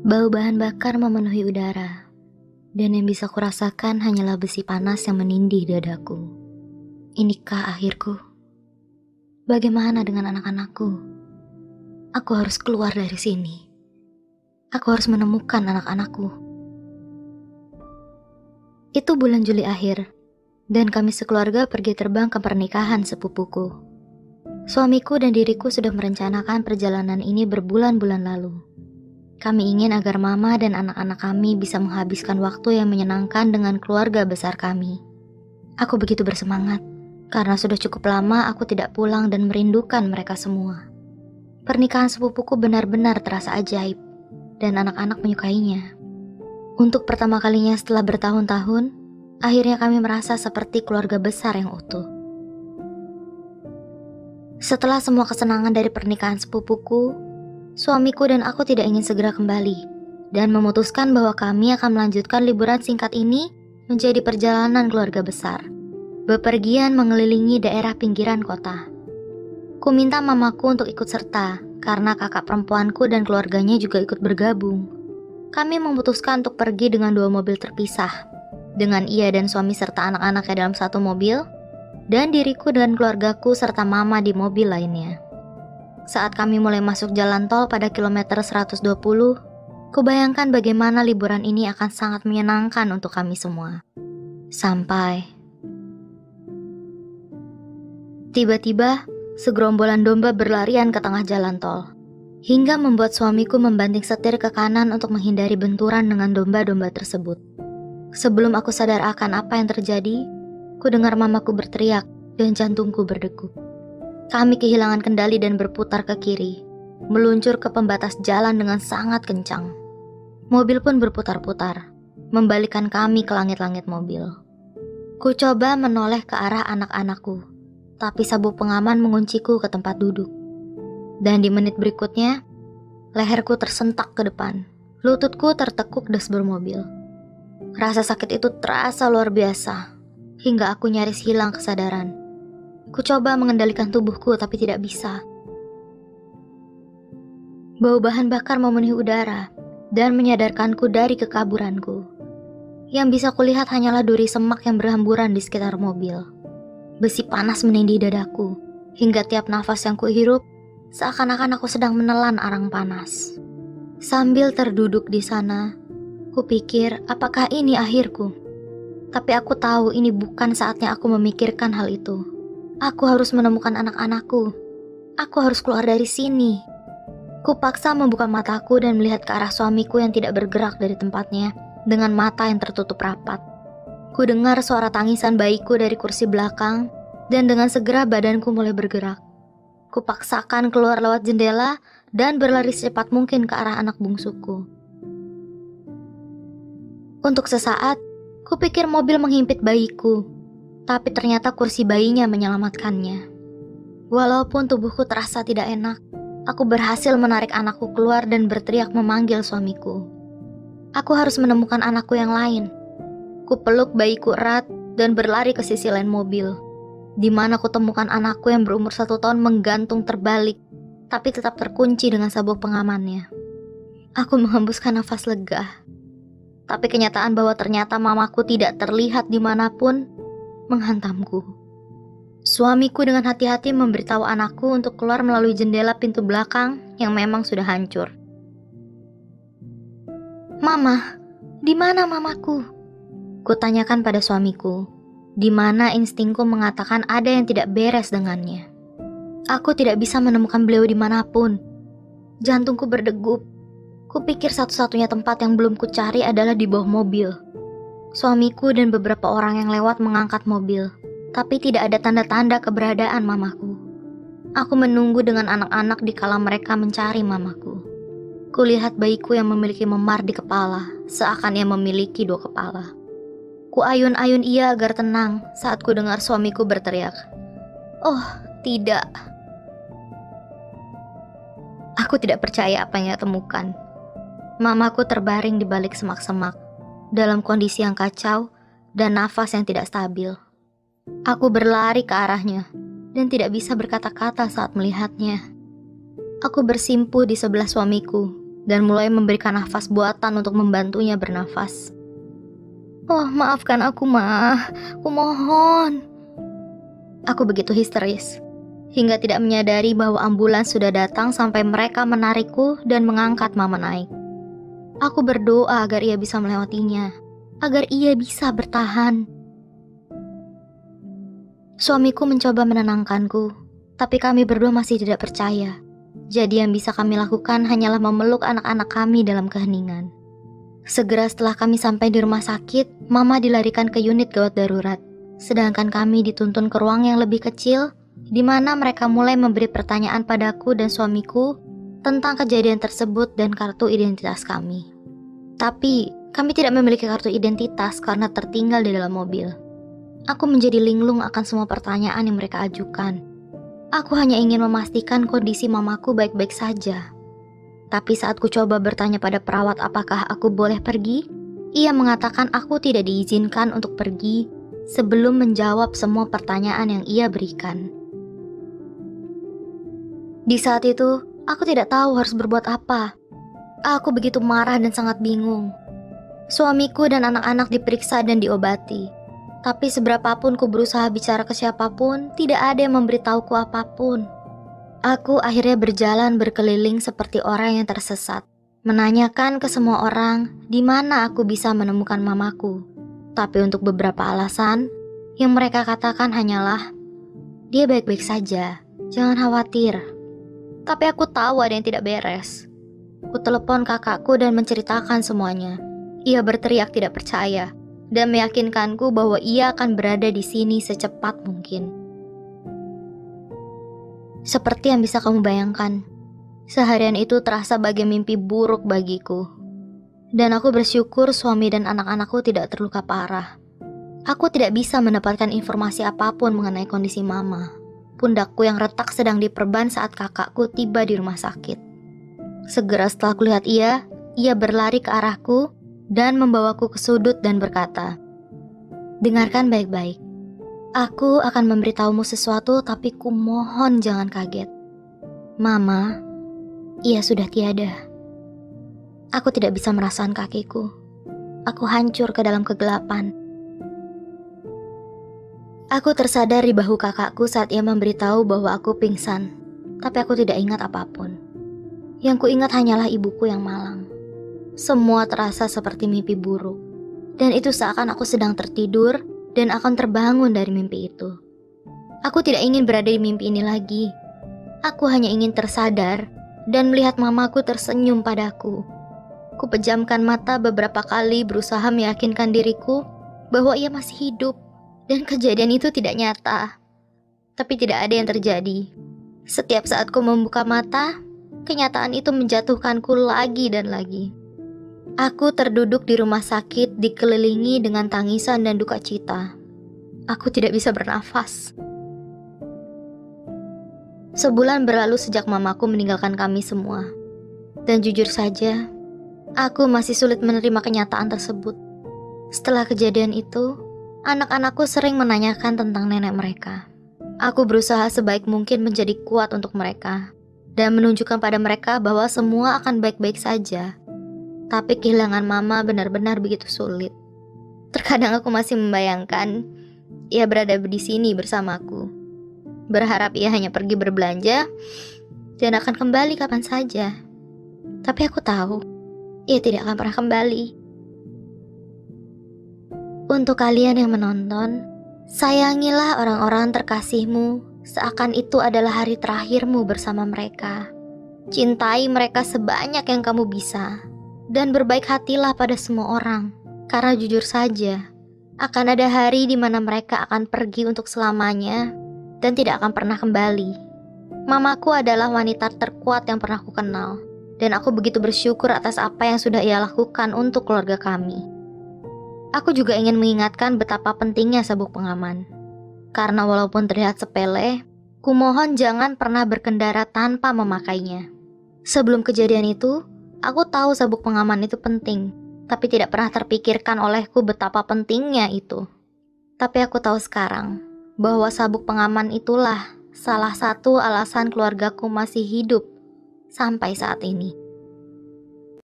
Bau bahan bakar memenuhi udara, dan yang bisa kurasakan hanyalah besi panas yang menindih dadaku. Inikah akhirku? Bagaimana dengan anak-anakku? Aku harus keluar dari sini. Aku harus menemukan anak-anakku. Itu bulan Juli akhir, dan kami sekeluarga pergi terbang ke pernikahan sepupuku. Suamiku dan diriku sudah merencanakan perjalanan ini berbulan-bulan lalu. Kami ingin agar mama dan anak-anak kami bisa menghabiskan waktu yang menyenangkan dengan keluarga besar kami. Aku begitu bersemangat, karena sudah cukup lama aku tidak pulang dan merindukan mereka semua. Pernikahan sepupuku benar-benar terasa ajaib, dan anak-anak menyukainya. Untuk pertama kalinya setelah bertahun-tahun, akhirnya kami merasa seperti keluarga besar yang utuh. Setelah semua kesenangan dari pernikahan sepupuku, suamiku dan aku tidak ingin segera kembali, dan memutuskan bahwa kami akan melanjutkan liburan singkat ini menjadi perjalanan keluarga besar, bepergian mengelilingi daerah pinggiran kota. Ku minta mamaku untuk ikut serta, karena kakak perempuanku dan keluarganya juga ikut bergabung. Kami memutuskan untuk pergi dengan 2 mobil terpisah, dengan ia dan suami serta anak-anaknya dalam satu mobil, dan diriku dan keluargaku serta mama di mobil lainnya. Saat kami mulai masuk jalan tol pada kilometer 120, kubayangkan bagaimana liburan ini akan sangat menyenangkan untuk kami semua. Sampai tiba-tiba, segerombolan domba berlarian ke tengah jalan tol, hingga membuat suamiku membanting setir ke kanan untuk menghindari benturan dengan domba-domba tersebut. Sebelum aku sadar akan apa yang terjadi, ku dengar mamaku berteriak dan jantungku berdegup. Kami kehilangan kendali dan berputar ke kiri, meluncur ke pembatas jalan dengan sangat kencang. Mobil pun berputar-putar, membalikkan kami ke langit-langit mobil. Ku coba menoleh ke arah anak-anakku, tapi sabuk pengaman mengunciku ke tempat duduk. Dan di menit berikutnya, leherku tersentak ke depan, lututku tertekuk dashboard mobil. Rasa sakit itu terasa luar biasa, hingga aku nyaris hilang kesadaran. Ku coba mengendalikan tubuhku tapi tidak bisa. Bau bahan bakar memenuhi udara dan menyadarkanku dari kekaburanku. Yang bisa kulihat hanyalah duri semak yang berhamburan di sekitar mobil. Besi panas menindih dadaku, hingga tiap nafas yang kuhirup seakan-akan aku sedang menelan arang panas. Sambil terduduk di sana, kupikir apakah ini akhirku? Tapi aku tahu ini bukan saatnya aku memikirkan hal itu. Aku harus menemukan anak-anakku. Aku harus keluar dari sini. Kupaksa membuka mataku dan melihat ke arah suamiku yang tidak bergerak dari tempatnya dengan mata yang tertutup rapat. Ku dengar suara tangisan bayiku dari kursi belakang dan dengan segera badanku mulai bergerak. Kupaksakan keluar lewat jendela dan berlari secepat mungkin ke arah anak bungsuku. Untuk sesaat, kupikir mobil menghimpit bayiku. Tapi ternyata kursi bayinya menyelamatkannya. Walaupun tubuhku terasa tidak enak, aku berhasil menarik anakku keluar dan berteriak memanggil suamiku. Aku harus menemukan anakku yang lain. Ku peluk bayiku erat dan berlari ke sisi lain mobil, di mana ku temukan anakku yang berumur 1 tahun menggantung terbalik, tapi tetap terkunci dengan sabuk pengamannya. Aku menghembuskan nafas lega. Tapi kenyataan bahwa ternyata mamaku tidak terlihat dimanapun menghantamku. Suamiku dengan hati-hati memberitahu anakku untuk keluar melalui jendela pintu belakang yang memang sudah hancur. "Mama, di mana mamaku?" Kutanyakan pada suamiku, di mana instingku mengatakan ada yang tidak beres dengannya. Aku tidak bisa menemukan beliau dimanapun. Jantungku berdegup. Kupikir satu-satunya tempat yang belum kucari adalah di bawah mobil. Suamiku dan beberapa orang yang lewat mengangkat mobil, tapi tidak ada tanda-tanda keberadaan mamaku. Aku menunggu dengan anak-anak dikala mereka mencari mamaku. Kulihat bayiku yang memiliki memar di kepala, seakan ia memiliki 2 kepala. Kuayun-ayun ia agar tenang saat ku dengar suamiku berteriak, "Oh, tidak." Aku tidak percaya apa yang ia temukan. Mamaku terbaring di balik semak-semak, dalam kondisi yang kacau dan nafas yang tidak stabil. Aku berlari ke arahnya dan tidak bisa berkata-kata saat melihatnya. Aku bersimpuh di sebelah suamiku dan mulai memberikan nafas buatan untuk membantunya bernafas. "Oh, maafkan aku, Ma. Aku mohon." Aku begitu histeris, hingga tidak menyadari bahwa ambulans sudah datang sampai mereka menarikku dan mengangkat Mama naik. Aku berdoa agar ia bisa melewatinya, agar ia bisa bertahan. Suamiku mencoba menenangkanku, tapi kami berdua masih tidak percaya. Jadi yang bisa kami lakukan hanyalah memeluk anak-anak kami dalam keheningan. Segera setelah kami sampai di rumah sakit, Mama dilarikan ke unit gawat darurat. Sedangkan kami dituntun ke ruang yang lebih kecil, di mana mereka mulai memberi pertanyaan padaku dan suamiku tentang kejadian tersebut dan kartu identitas kami. Tapi, kami tidak memiliki kartu identitas karena tertinggal di dalam mobil. Aku menjadi linglung akan semua pertanyaan yang mereka ajukan. Aku hanya ingin memastikan kondisi mamaku baik-baik saja. Tapi saat ku coba bertanya pada perawat apakah aku boleh pergi, ia mengatakan aku tidak diizinkan untuk pergi sebelum menjawab semua pertanyaan yang ia berikan. Di saat itu, aku tidak tahu harus berbuat apa. Aku begitu marah dan sangat bingung. Suamiku dan anak-anak diperiksa dan diobati. Tapi seberapapun ku berusaha bicara ke siapapun, tidak ada yang memberitahuku apapun. Aku akhirnya berjalan berkeliling seperti orang yang tersesat, menanyakan ke semua orang di mana aku bisa menemukan mamaku. Tapi untuk beberapa alasan, yang mereka katakan hanyalah, "Dia baik-baik saja, jangan khawatir." Tapi aku tahu ada yang tidak beres. Ku telepon kakakku dan menceritakan semuanya. Ia berteriak tidak percaya dan meyakinkanku bahwa ia akan berada di sini secepat mungkin. Seperti yang bisa kamu bayangkan, seharian itu terasa bagai mimpi buruk bagiku. Dan aku bersyukur suami dan anak-anakku tidak terluka parah. Aku tidak bisa mendapatkan informasi apapun mengenai kondisi Mama. Pundakku yang retak sedang diperban saat kakakku tiba di rumah sakit. Segera setelah kulihat ia berlari ke arahku dan membawaku ke sudut dan berkata, "Dengarkan baik-baik. Aku akan memberitahumu sesuatu, tapi ku mohon jangan kaget. Mama, ia sudah tiada." Aku tidak bisa merasakan kakiku. Aku hancur ke dalam kegelapan. Aku tersadar di bahu kakakku saat ia memberitahu bahwa aku pingsan, tapi aku tidak ingat apapun. Yang kuingat hanyalah ibuku yang malang. Semua terasa seperti mimpi buruk, dan itu seakan aku sedang tertidur dan akan terbangun dari mimpi itu. Aku tidak ingin berada di mimpi ini lagi. Aku hanya ingin tersadar dan melihat mamaku tersenyum padaku. Ku pejamkan mata beberapa kali berusaha meyakinkan diriku bahwa ia masih hidup dan kejadian itu tidak nyata. Tapi tidak ada yang terjadi. Setiap saat ku membuka mata, kenyataan itu menjatuhkanku lagi dan lagi. Aku terduduk di rumah sakit dikelilingi dengan tangisan dan duka cita. Aku tidak bisa bernafas. Sebulan berlalu sejak mamaku meninggalkan kami semua. Dan jujur saja, aku masih sulit menerima kenyataan tersebut. Setelah kejadian itu, anak-anakku sering menanyakan tentang nenek mereka. Aku berusaha sebaik mungkin menjadi kuat untuk mereka dan menunjukkan pada mereka bahwa semua akan baik-baik saja. Tapi kehilangan mama benar-benar begitu sulit. Terkadang aku masih membayangkan ia berada di sini bersamaku. Berharap ia hanya pergi berbelanja dan akan kembali kapan saja. Tapi aku tahu, ia tidak akan pernah kembali. Untuk kalian yang menonton, sayangilah orang-orang terkasihmu seakan itu adalah hari terakhirmu bersama mereka. Cintai mereka sebanyak yang kamu bisa. Dan berbaik hatilah pada semua orang, karena jujur saja, akan ada hari di mana mereka akan pergi untuk selamanya dan tidak akan pernah kembali. Mamaku adalah wanita terkuat yang pernah aku kenal, dan aku begitu bersyukur atas apa yang sudah ia lakukan untuk keluarga kami. Aku juga ingin mengingatkan betapa pentingnya sabuk pengaman. Karena walaupun terlihat sepele, kumohon jangan pernah berkendara tanpa memakainya. Sebelum kejadian itu, aku tahu sabuk pengaman itu penting, tapi tidak pernah terpikirkan olehku betapa pentingnya itu. Tapi aku tahu sekarang, bahwa sabuk pengaman itulah salah satu alasan keluargaku masih hidup sampai saat ini.